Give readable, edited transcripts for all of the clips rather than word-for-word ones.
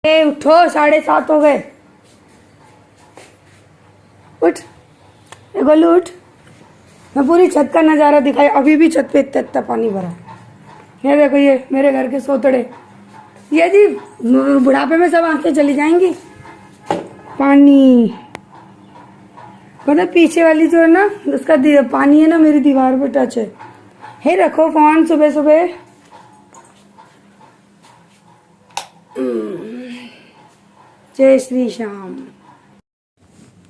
उठो, 7:30 हो गए। उठ गोलू, उठ। मैं पूरी छत का नज़ारा दिखाई। अभी भी छत पे इतना इतना पानी भरा। ये देखो, ये मेरे घर के सोतड़े। ये जी बुढ़ापे में सब आंखें चली जाएंगी। पानी मतलब पीछे वाली जो है ना, उसका पानी है ना, मेरी दीवार पे टच है। हे रखो फोन सुबह सुबह। जय श्री श्याम।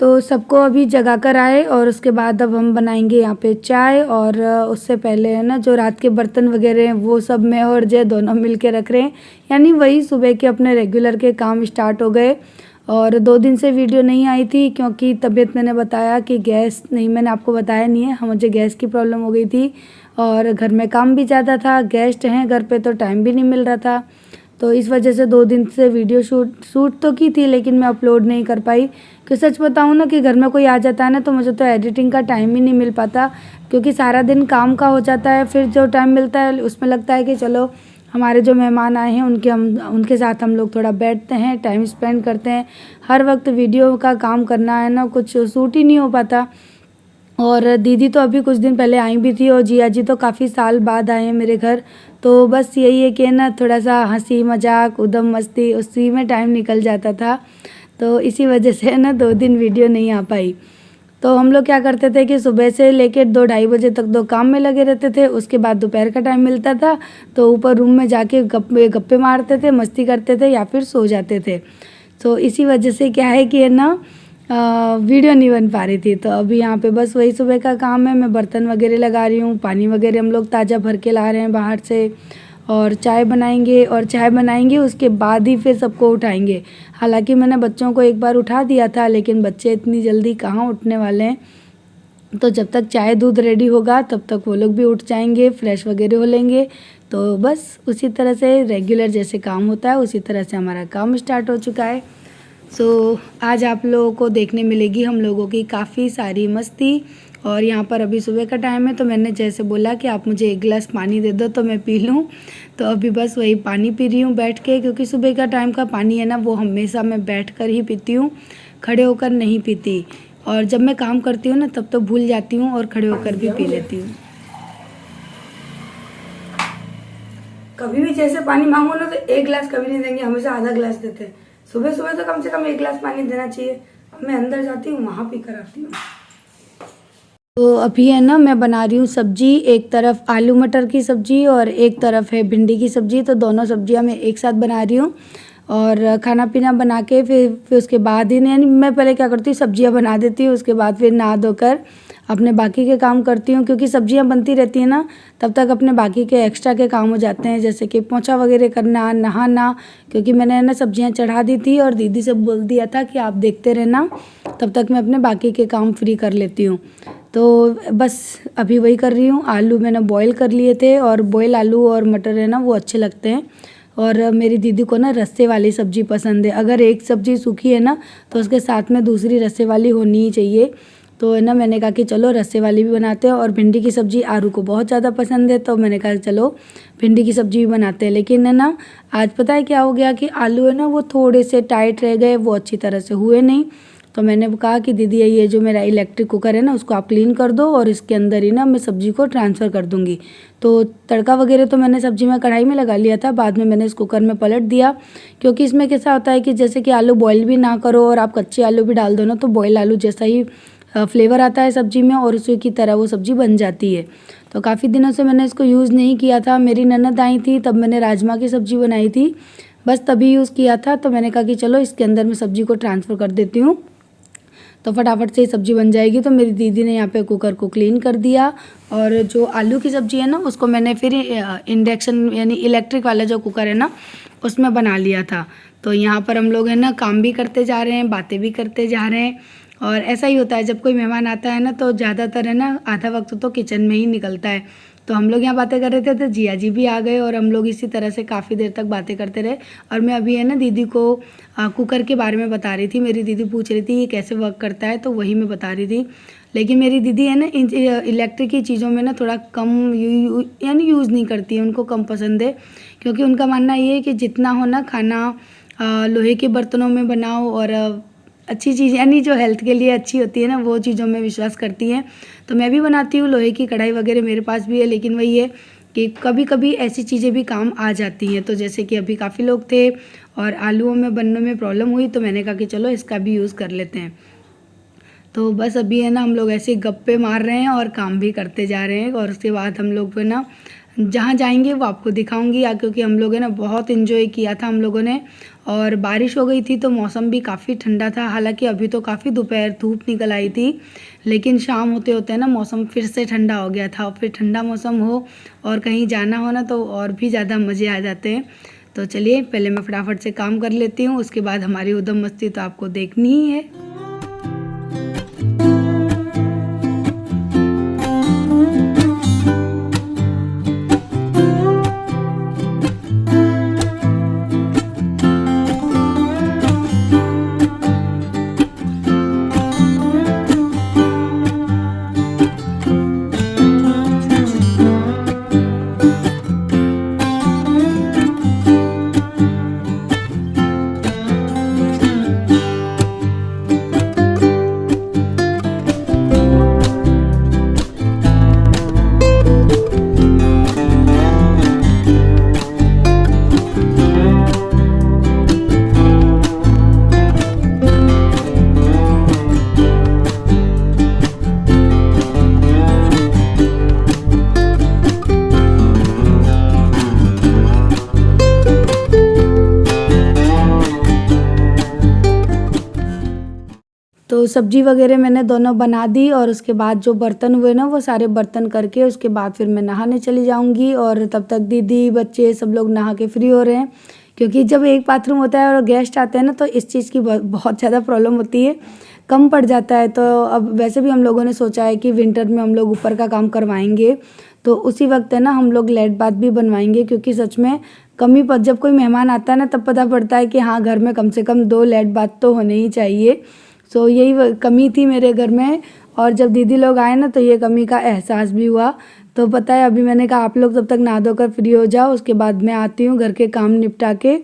तो सबको अभी जगा कर आए और उसके बाद अब हम बनाएंगे यहाँ पे चाय। और उससे पहले है ना, जो रात के बर्तन वगैरह हैं वो सब मैं और जय दोनों मिल के रख रहे हैं। यानी वही सुबह के अपने रेगुलर के काम स्टार्ट हो गए। और 2 दिन से वीडियो नहीं आई थी क्योंकि तबीयत, मैंने बताया कि गैस नहीं, मैंने आपको बताया नहीं है, मुझे गैस की प्रॉब्लम हो गई थी। और घर में काम भी ज़्यादा था, गेस्ट हैं घर पे तो टाइम भी नहीं मिल रहा था। तो इस वजह से 2 दिन से वीडियो शूट तो की थी, लेकिन मैं अपलोड नहीं कर पाई। कि सच बताऊँ ना कि घर में कोई आ जाता है ना, तो मुझे तो एडिटिंग का टाइम ही नहीं मिल पाता, क्योंकि सारा दिन काम का हो जाता है। फिर जो टाइम मिलता है उसमें लगता है कि चलो हमारे जो मेहमान आए हैं उनके साथ हम लोग थोड़ा बैठते हैं, टाइम स्पेंड करते हैं। हर वक्त वीडियो का काम करना है ना, कुछ शूट ही नहीं हो पाता। और दीदी तो अभी कुछ दिन पहले आई भी थी, और जिया जी तो काफ़ी साल बाद आए हैं मेरे घर। तो बस यही है कि ना, थोड़ा सा हंसी मजाक उधम मस्ती उसी में टाइम निकल जाता था। तो इसी वजह से ना 2 दिन वीडियो नहीं आ पाई। तो हम लोग क्या करते थे कि सुबह से लेकर 2-2:30 बजे तक 2 काम में लगे रहते थे। उसके बाद दोपहर का टाइम मिलता था तो ऊपर रूम में जाके गप्पे मारते थे, मस्ती करते थे या फिर सो जाते थे। तो इसी वजह से क्या है कि है ना, वीडियो नहीं बन पा रही थी। तो अभी यहाँ पे बस वही सुबह का काम है। मैं बर्तन वगैरह लगा रही हूँ, पानी वगैरह हम लोग ताज़ा भर के ला रहे हैं बाहर से। और चाय बनाएंगे, और चाय बनाएंगे उसके बाद ही फिर सबको उठाएंगे। हालांकि मैंने बच्चों को एक बार उठा दिया था, लेकिन बच्चे इतनी जल्दी कहाँ उठने वाले हैं। तो जब तक चाय दूध रेडी होगा तब तक वो लोग भी उठ जाएंगे, फ्रेश वगैरह हो लेंगे। तो बस उसी तरह से रेगुलर जैसे काम होता है उसी तरह से हमारा काम स्टार्ट हो चुका है। आज आप लोगों को देखने मिलेगी हम लोगों की काफ़ी सारी मस्ती। और यहाँ पर अभी सुबह का टाइम है, तो मैंने जैसे बोला कि आप मुझे 1 गिलास पानी दे दो तो मैं पी लूँ। तो अभी बस वही पानी पी रही हूँ बैठ के, क्योंकि सुबह का टाइम का पानी है ना, वो हमेशा मैं बैठ कर ही पीती हूँ, खड़े होकर नहीं पीती। और जब मैं काम करती हूँ ना तब तो भूल जाती हूँ और खड़े होकर भी पी लेती हूँ। कभी भी जैसे पानी मांगो ना तो 1 गिलास कभी नहीं देंगे, हमेशा आधा गिलास देते हैं। सुबह सुबह तो कम से कम 1 गिलास पानी देना चाहिए। अब मैं अंदर जाती हूँ, वहाँ पी कर आती हूँ। तो अभी है ना, मैं बना रही हूँ सब्जी। एक तरफ आलू मटर की सब्जी और एक तरफ है भिंडी की सब्जी। तो दोनों सब्जियाँ मैं एक साथ बना रही हूँ। और खाना पीना बना के फिर उसके बाद ही, यानी मैं पहले क्या करती हूँ, सब्जियाँ बना देती हूँ, उसके बाद फिर नहा धोकर अपने बाकी के काम करती हूँ। क्योंकि सब्जियाँ बनती रहती हैं ना, तब तक अपने बाकी के एक्स्ट्रा के काम हो जाते हैं, जैसे कि पोंछा वगैरह करना, नहाना। क्योंकि मैंने ना सब्जियाँ चढ़ा दी थी और दीदी से बोल दिया था कि आप देखते रहना, तब तक मैं अपने बाकी के काम फ्री कर लेती हूँ। तो बस अभी वही कर रही हूँ। आलू मैंने बॉईल कर लिए थे, और बॉयल आलू और मटर है ना, वो अच्छे लगते हैं। और मेरी दीदी को ना रस्से वाली सब्ज़ी पसंद है। अगर एक सब्ज़ी सूखी है ना तो उसके साथ में दूसरी रस्से वाली होनी ही चाहिए। तो है ना, मैंने कहा कि चलो रस्से वाली भी बनाते हैं। और भिंडी की सब्ज़ी आरू को बहुत ज़्यादा पसंद है, तो मैंने कहा चलो भिंडी की सब्ज़ी भी बनाते हैं। लेकिन है ना, आज पता है क्या हो गया कि आलू है ना, वो थोड़े से टाइट रह गए, वो अच्छी तरह से हुए नहीं। तो मैंने कहा कि दीदी ये जो मेरा इलेक्ट्रिक कुकर है ना, उसको आप क्लीन कर दो और इसके अंदर ही ना मैं सब्ज़ी को ट्रांसफ़र कर दूँगी। तो तड़का वगैरह तो मैंने सब्ज़ी में कढ़ाई में लगा लिया था, बाद में मैंने इस कुकर में पलट दिया। क्योंकि इसमें कैसा होता है कि जैसे कि आलू बॉईल भी ना करो और आप कच्चे आलू भी डाल दो ना, तो बॉयल आलू जैसा ही फ्लेवर आता है सब्ज़ी में, और उसी की तरह वो सब्ज़ी बन जाती है। तो काफ़ी दिनों से मैंने इसको यूज़ नहीं किया था। मेरी ननद आई थी तब मैंने राजमा की सब्ज़ी बनाई थी, बस तभी यूज़ किया था। तो मैंने कहा कि चलो इसके अंदर मैं सब्ज़ी को ट्रांसफ़र कर देती हूँ, तो फटाफट से सब्ज़ी बन जाएगी। तो मेरी दीदी ने यहाँ पे कुकर को क्लीन कर दिया। और जो आलू की सब्ज़ी है ना, उसको मैंने फिर इंडक्शन यानी इलेक्ट्रिक वाला जो कुकर है ना, उसमें बना लिया था। तो यहाँ पर हम लोग है ना, काम भी करते जा रहे हैं, बातें भी करते जा रहे हैं। और ऐसा ही होता है जब कोई मेहमान आता है ना, तो ज़्यादातर है ना, आधा वक्त तो किचन में ही निकलता है। तो हम लोग यहाँ बातें कर रहे थे, तो जिया जी भी आ गए और हम लोग इसी तरह से काफ़ी देर तक बातें करते रहे। और मैं अभी है ना, दीदी को कुकर के बारे में बता रही थी। मेरी दीदी पूछ रही थी ये कैसे वर्क करता है, तो वही मैं बता रही थी। लेकिन मेरी दीदी है ना, इन इलेक्ट्रिक की चीज़ों में ना थोड़ा कम यानी यूज़ नहीं करती है, उनको कम पसंद है। क्योंकि उनका मानना ये है कि जितना हो ना खाना लोहे के बर्तनों में बनाओ और अच्छी चीज़ यानी जो हेल्थ के लिए अच्छी होती है ना वो चीज़ों में विश्वास करती हैं। तो मैं भी बनाती हूँ, लोहे की कढ़ाई वगैरह मेरे पास भी है, लेकिन वही है कि कभी कभी ऐसी चीज़ें भी काम आ जाती हैं। तो जैसे कि अभी काफ़ी लोग थे और आलूओं में बनने में प्रॉब्लम हुई तो मैंने कहा कि चलो इसका भी यूज़ कर लेते हैं। तो बस अभी है ना हम लोग ऐसे गप्पे मार रहे हैं और काम भी करते जा रहे हैं। और उसके बाद हम लोग है ना जहाँ जाएंगे वो आपको दिखाऊंगी, क्योंकि हम लोग है ना बहुत इन्जॉय किया था हम लोगों ने। और बारिश हो गई थी तो मौसम भी काफ़ी ठंडा था। हालांकि अभी तो काफ़ी दोपहर धूप निकल आई थी, लेकिन शाम होते होते है ना मौसम फिर से ठंडा हो गया था। और फिर ठंडा मौसम हो और कहीं जाना हो ना तो और भी ज़्यादा मज़े आ जाते हैं। तो चलिए पहले मैं फटाफट से काम कर लेती हूँ, उसके बाद हमारी उधम मस्ती तो आपको देखनी ही है। तो सब्जी वगैरह मैंने दोनों बना दी और उसके बाद जो बर्तन हुए ना वो सारे बर्तन करके उसके बाद फिर मैं नहाने चली जाऊंगी। और तब तक दीदी बच्चे सब लोग नहा के फ्री हो रहे हैं, क्योंकि जब एक बाथरूम होता है और गेस्ट आते हैं ना तो इस चीज़ की बहुत ज़्यादा प्रॉब्लम होती है, कम पड़ जाता है। तो अब वैसे भी हम लोगों ने सोचा है कि विंटर में हम लोग ऊपर का काम करवाएंगे, तो उसी वक्त है ना हम लोग लेट बाथ भी बनवाएंगे, क्योंकि सच में कमी पर जब कोई मेहमान आता है ना तब पता पड़ता है कि हाँ घर में कम से कम 2 लेट बाथ तो होने ही चाहिए। सो यही कमी थी मेरे घर में। और जब दीदी लोग आए ना तो ये कमी का एहसास भी हुआ। तो पता है अभी मैंने कहा आप लोग तब तक नहा धोकर फ्री हो जाओ, उसके बाद मैं आती हूँ घर के काम निपटा के।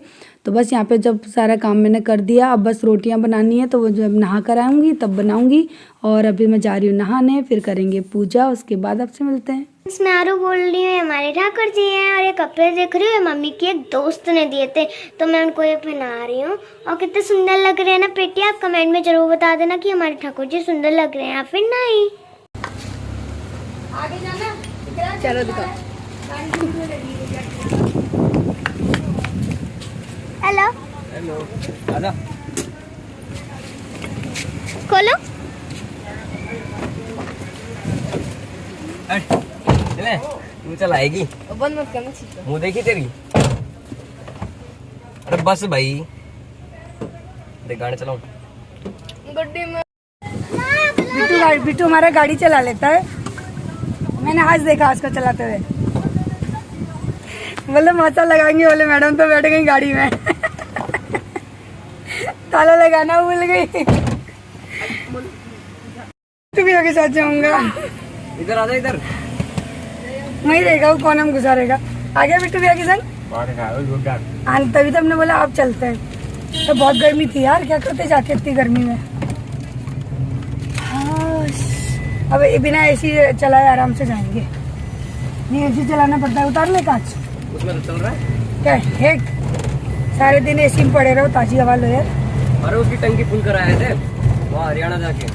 तो बस यहाँ पे जब सारा काम मैंने कर दिया, अब बस रोटियाँ बनानी है तो वो जब नहा कर आऊँगी तब बनाऊँगी। और अभी मैं जा रही हूँ नहाने, फिर करेंगे पूजा, उसके बाद आपसे मिलते हैं। मैं आरू बोल रही हूँ, हमारे ठाकुर जी हैं और ये कपड़े देख रही हूँ मम्मी की एक दोस्त ने दिए थे तो मैं उनको ये पहना रही हूँ। और कितने सुंदर लग रहे हैं ना प्रीति, आप कमेंट में जरूर बता देना कि हमारे ठाकुर जी सुंदर लग रहे हैं या फिर नहीं। आगे जाना, चलो दिखाओ। हेलो हेलो, आजा। खोलो। चले, तू चल आएगी। बंद मत करना, मुँह देखी तेरी। अरे बस भाई, देख गाड़ी चलाओ। गड्डी में बिट्टू हमारा गाड़ी चला लेता है, मैंने आज देखा उसको चलाते हुए। बोले माता लगाएंगे, बोले मैडम तो बैठ गई गाड़ी में। ताला लगाना भूल गई। तू भी आगे साथ जाऊंगा, इधर आजा इधर। वही रहेगा वो, कौन हम गुजारेगा। आ गया बिट्टू भैया के संग। हाँ तभी तो हमने बोला आप चलते हैं। तो बहुत गर्मी थी यार, क्या करते जाके इतनी गर्मी में। हाँ, अब बिना एसी चलाए आराम से जाएंगे। नहीं एसी चलाना पड़ता है, उतार ले कांच। उसमें तो चल रहा है। क्या हेक, सारे दिन एसी में पड़े रहो, ताजी हवा लो यार। अरे उसकी टंकी फुल कराए थे वहाँ हरियाणा जाके।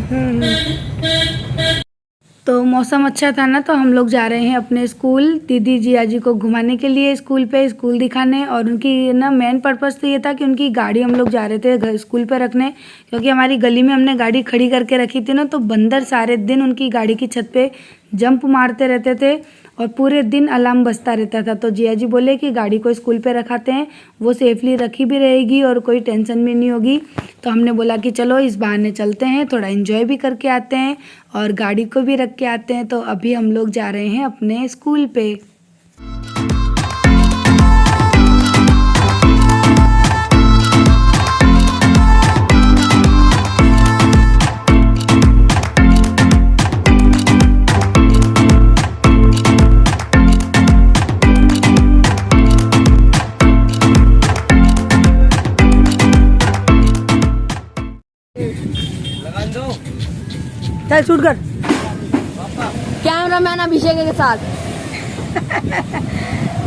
तो मौसम अच्छा था ना तो हम लोग जा रहे हैं अपने स्कूल, दीदी जिया जी को घुमाने के लिए स्कूल पे, स्कूल दिखाने। और उनकी ना मेन पर्पस तो ये था कि उनकी गाड़ी हम लोग जा रहे थे स्कूल पे रखने, क्योंकि हमारी गली में हमने गाड़ी खड़ी करके रखी थी ना तो बंदर सारे दिन उनकी गाड़ी की छत पे जंप मारते रहते थे और पूरे दिन अलार्म बजता रहता था। तो जिया जी बोले कि गाड़ी को स्कूल पे रखाते हैं, वो सेफली रखी भी रहेगी और कोई टेंशन भी नहीं होगी। तो हमने बोला कि चलो इस बहाने चलते हैं, थोड़ा एंजॉय भी करके आते हैं और गाड़ी को भी रख के आते हैं। तो अभी हम लोग जा रहे हैं अपने स्कूल पे। चल शूट कर। कैमरामैन अभिषेक के साथ।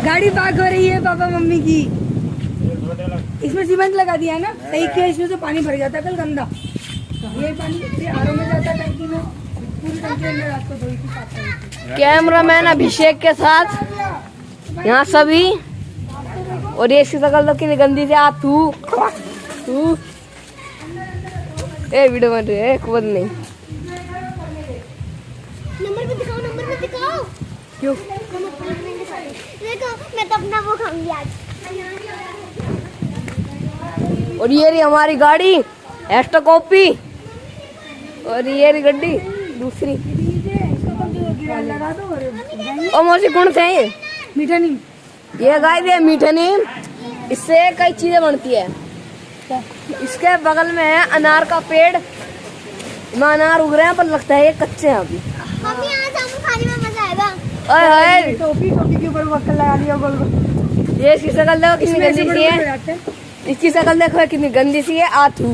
गाड़ी पार्क हो रही है पापा मम्मी की। इसमें सीमेंट लगा दिया है ना, सही किया। इसमें से पानी भर जाता है कल गंदा, ये पानी आरओ में जाता है टंकी में, पूरी टंकी अंदर रात को धोई थी साफ करी थी। कैमरामैन अभिषेक के साथ यहाँ सभी। और ये इसकी शकल तो कितनी गंदी से आ तू ए वीडियो बन रही है कुछ नहीं। नंबर में दिखाओ। क्यों? देखो मैं तो अपना वो खाऊंगी आज। और ये रही हमारी गाड़ी एक्स्ट्रा कॉपी। और ये रही गड्डी दूसरी। लगा दो और मौसी कौन से ये मीठा नहीं। ये गाय दे मीठा नीम। इससे कई चीजें बनती है। इसके बगल में है अनार का पेड़। में अनार उग रहे हैं पर लगता है ये कच्चे हैं अभी। मम्मी आज हमको खाने में मजा आएगा। ओए होए टोपी के ऊपर वक्कल लगा दिया गोल गोल। ये इसकी शकल देखो कितनी गंदी सी है। इसकी शकल देखो कितनी गंदी सी है। आथू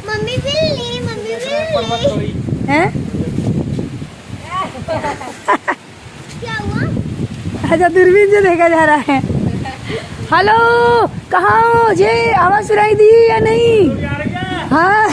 मम्मी बिल्ली हैं? क्या हुआ? अच्छा दूरबीन से देखा जा रहा है। हेलो कहाँ हो? ये आवाज सुनाई दी या नहीं? हाँ।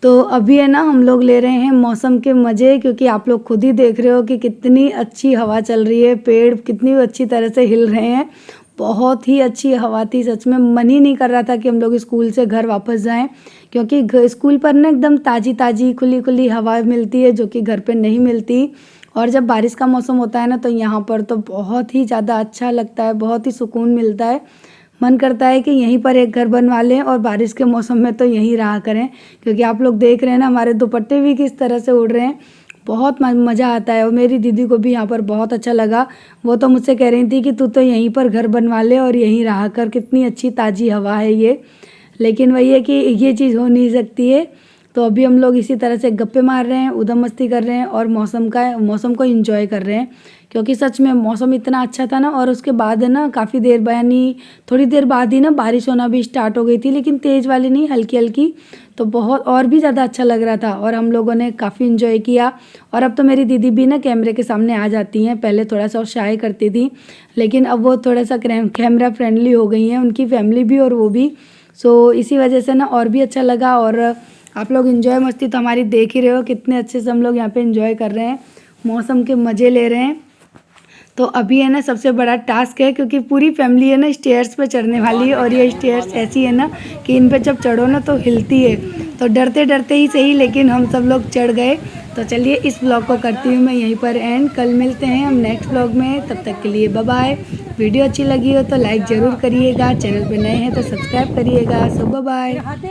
तो अभी है ना हम लोग ले रहे हैं मौसम के मज़े, क्योंकि आप लोग खुद ही देख रहे हो कि कितनी अच्छी हवा चल रही है, पेड़ कितनी अच्छी तरह से हिल रहे हैं। बहुत ही अच्छी हवा थी, सच में मन ही नहीं कर रहा था कि हम लोग स्कूल से घर वापस जाएं, क्योंकि स्कूल पर ना एकदम ताज़ी ताज़ी खुली खुली हवा मिलती है जो कि घर पे नहीं मिलती। और जब बारिश का मौसम होता है ना तो यहाँ पर तो बहुत ही ज़्यादा अच्छा लगता है, बहुत ही सुकून मिलता है। मन करता है कि यहीं पर एक घर बनवा लें और बारिश के मौसम में तो यहीं रहा करें, क्योंकि आप लोग देख रहे हैं ना हमारे दुपट्टे भी किस तरह से उड़ रहे हैं। बहुत मज़ा आता है। और मेरी दीदी को भी यहाँ पर बहुत अच्छा लगा। वो तो मुझसे कह रही थी कि तू तो यहीं पर घर बनवा ले और यहीं रहा कर, कितनी अच्छी ताज़ी हवा है ये। लेकिन वही है कि ये चीज़ हो नहीं सकती है। तो अभी हम लोग इसी तरह से गप्पे मार रहे हैं, उधम मस्ती कर रहे हैं और मौसम को एंजॉय कर रहे हैं, क्योंकि सच में मौसम इतना अच्छा था ना। और उसके बाद है ना काफ़ी देर यानी थोड़ी देर बाद ही ना बारिश होना भी स्टार्ट हो गई थी, लेकिन तेज़ वाली नहीं, हल्की हल्की। तो बहुत और भी ज़्यादा अच्छा लग रहा था और हम लोगों ने काफ़ी इन्जॉय किया। और अब तो मेरी दीदी भी ना कैमरे के सामने आ जाती हैं। पहले थोड़ा सा शाय करती थी, लेकिन अब वो थोड़ा सा कैमरा फ्रेंडली हो गई हैं, उनकी फैमिली भी और वो भी। सो इसी वजह से ना और भी अच्छा लगा। और आप लोग इन्जॉय मस्ती तो हमारी देख ही रहे हो, कितने अच्छे से हम लोग यहाँ पे इन्जॉय कर रहे हैं, मौसम के मज़े ले रहे हैं। तो अभी है ना सबसे बड़ा टास्क है, क्योंकि पूरी फैमिली है ना स्टेयर्स पे चढ़ने वाली है। और ये स्टेयर्स ऐसी है ना कि इन पे जब चढ़ो ना तो हिलती है। तो डरते डरते ही सही, लेकिन हम सब लोग चढ़ गए। तो चलिए इस ब्लॉग को करती हूँ मैं यहीं पर एंड। कल मिलते हैं हम नेक्स्ट ब्लॉग में, तब तक के लिए बाय बाय। वीडियो अच्छी लगी हो तो लाइक ज़रूर करिएगा, चैनल पे नए हैं तो सब्सक्राइब करिएगा। सो बाय बाय।